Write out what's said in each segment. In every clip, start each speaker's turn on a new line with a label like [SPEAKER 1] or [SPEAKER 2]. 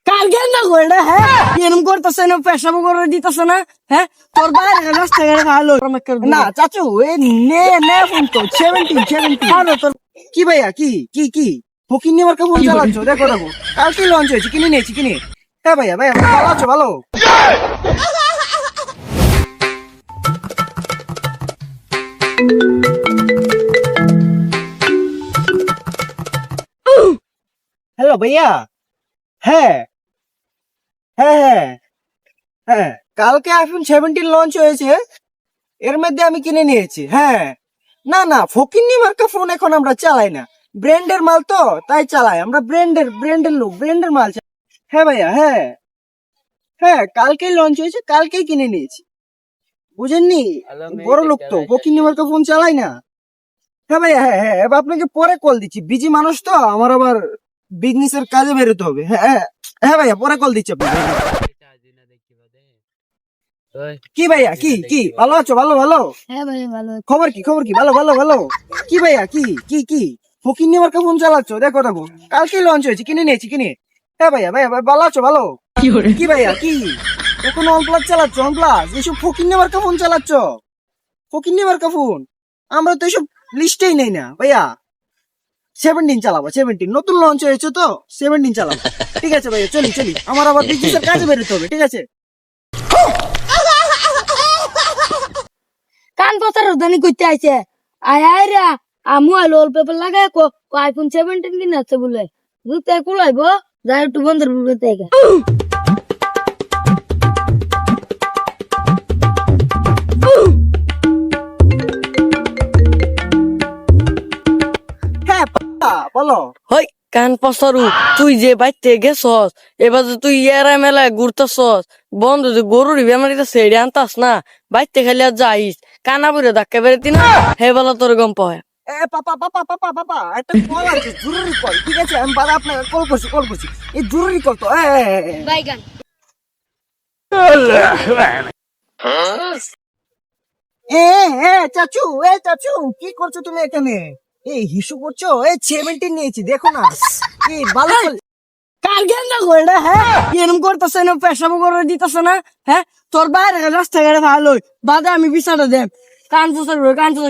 [SPEAKER 1] কালকে না গোল্ডা হ্যাঁ এরম করতেছে না পেশাব করে দিতেছে না হ্যাঁ তোর বাইরে রাস্তাঘাটে ভালো
[SPEAKER 2] না চাচু নে ফোন তো 17
[SPEAKER 1] আরে তোর
[SPEAKER 2] কি ভাইয়া কি কি কি ফকির নিয়ে মার্কা ফোন চালাচ্ছ দেখো কালকে লঞ্চ হয়েছে কিনে নিয়েছি কিনে হ্যাঁ ভাইয়া ভাইয়া ভালো আছো ভালো হ্যালো ভাইয়া হ্যাঁ হ্যাঁ হ্যাঁ হ্যাঁ কালকে আইফোন 17 লঞ্চ হয়েছে এর মধ্যে আমি কিনে নিয়েছি হ্যাঁ না না ফকিন্নি মার্কা ফোন এখন আমরা চালাই না ব্র্যান্ডের মাল তো তাই চালাই আমরা ব্র্যান্ডের লোক ব্র্যান্ডের মাল হ্যাঁ ভাইয়া হ্যাঁ হ্যাঁ কালকেই লঞ্চ হয়েছে কালকেই কিনে নিয়েছি বুঝেননি বড় লোক তো ফকিন্নি মার্কা ফোন চালাই না হ্যাঁ ভাইয়া হ্যাঁ হ্যাঁ এবার আপনাকে পরে কল দিচ্ছি বিজি মানুষ তো আমার আবার বিজনেসের কাজে বেরোতে হবে হ্যাঁ হ্যাঁ হ্যাঁ ভাইয়া পরে কল দিচ্ছি আপনাকে কি ভাইয়া কি কি ভালো আছো ভালো ভালো
[SPEAKER 1] হ্যাঁ ভাই ভালো
[SPEAKER 2] খবর কি ভালো ভালো ভালো কি ভাইয়া কি কি কি ফকিন্নি মার্কা ফোন চালাচ্ছ দেখো কালকে লঞ্চ হয়েছে কিনে নিয়েছি কিনে হ্যাঁ ভাইয়া ভাইয়া ভালো আছো ভালো কি ভাইয়া কি এখন OnePlus চালাচ্ছ OnePlus এসব ফকিন্নি মার্কা ফোন চালাচ্ছ ফকিন্নি মার্কা ফোন আমরা তো এসব লিস্টেই নেই না ভাইয়া 17 চালাবো 17 নতুন লঞ্চ হয়েছে তো 17 চালাবো ঠিক আছে ভাইয়া চলি আমার আবার বিজনেসের কাজে বেরোতে হবে ঠিক আছে
[SPEAKER 1] কান পাতার দানি করতে আইছে আয় আয় রে আমু আলো অল্প পেপার লাগায় কো আইফোন 17 কিনে আছে বলে বুঝতে কুলাইবো যাই একটু বন্ধের বুঝতে থেকে
[SPEAKER 2] হ্যাঁ বলো
[SPEAKER 3] হই কান পসারু তুই যে বাইতে গেছস এবার যে তুই ইয়ারা মেলায় ঘুরতেছস বন্ধু যে গরুর বেমারিটা সেড়ে আনতাস না বাইতে খালি আর যাইস কানা বুড়ে ধাক্কা বেরোতি না হে বেলা তোর গম পায়
[SPEAKER 2] পাপা একটা কল আছে জরুরি কল ঠিক আছে আমি বাবা আপনাকে কল করছি এই জরুরি কল তো
[SPEAKER 1] বাইগান
[SPEAKER 2] চাচু কি করছো তুমি এখানে এই হিসু করছো এই 17 নিয়েছি দেখো না এই ভালো
[SPEAKER 1] কালকে না গোল্ডা হ্যাঁ এরম করতেছে না পেশাব করে দিতেছে না হ্যাঁ তোর বাইরে রাস্তাঘাটে ভালো বাদে আমি বিচারটা দেব কান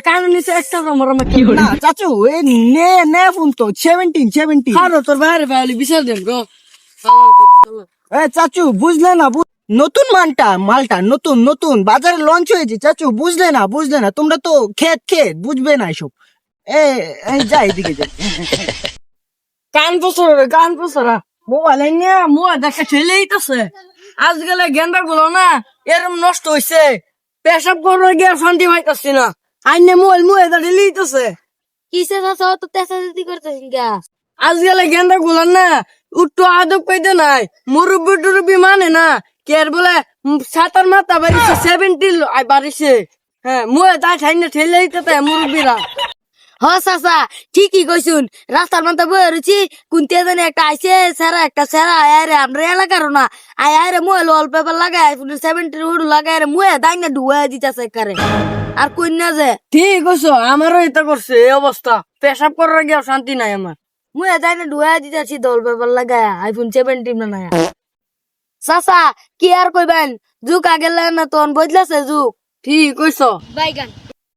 [SPEAKER 1] কান নিচে একটা কি
[SPEAKER 2] না চাচু এই নে ফোন তো 17
[SPEAKER 1] আরে তোর বাইরে ভালো বিচার দেব গো
[SPEAKER 2] চাচু বুঝলে না নতুন মালটা নতুন বাজারে লঞ্চ হয়েছে চাচু বুঝলে না তোমরা তো খেত বুঝবে না এসব যাই এদিকে যাই
[SPEAKER 1] কান পছরা মোবাইল নিয়ে মোবাইল দেখে ঠেলেই তো আজকাল গেন্দা গুলো না এরম নষ্ট হয়েছে পেশাব করে গিয়ে শান্তি পাইতেছি না আইনে মোবাইল ঠেলেই তো কিসে তো তেসাদি করতেছি গা আজকাল গেন্দা গুলো না উঠতো আদব কইতে নাই মুরব্বি মানে না কে বলে সাতার মাথা বাড়িছে 70 বাড়িছে হ্যাঁ মোবাইল তাই ঠাইনে ঠেলেই তো মুরব্বীরা হ চাচা ঠিকই কইছুন রাস্তার মধ্যে বয়ে রয়েছি কোনতে জানি একটা আইসে একটা সেরা আয় রে আমরা এলাকার না আয় রে মোবাইল ওয়ালপেপার লাগাই 70 হুডু লাগাই রে মোয়ে দাইনা ডুয়া দিতেছে কারে আর কইনা যে ঠিক কইছো আমারও এটা করছে এই অবস্থা পেশাব করার গিয়ে শান্তি নাই আমার মোয়ে দাইনা ডুয়া দিতেছি দল পেপার লাগায় আইফোন 17 না নাই চাচা কি আর কইবেন যুগ আগে না তখন বদলাছে যুগ ঠিক কইছো বাইগান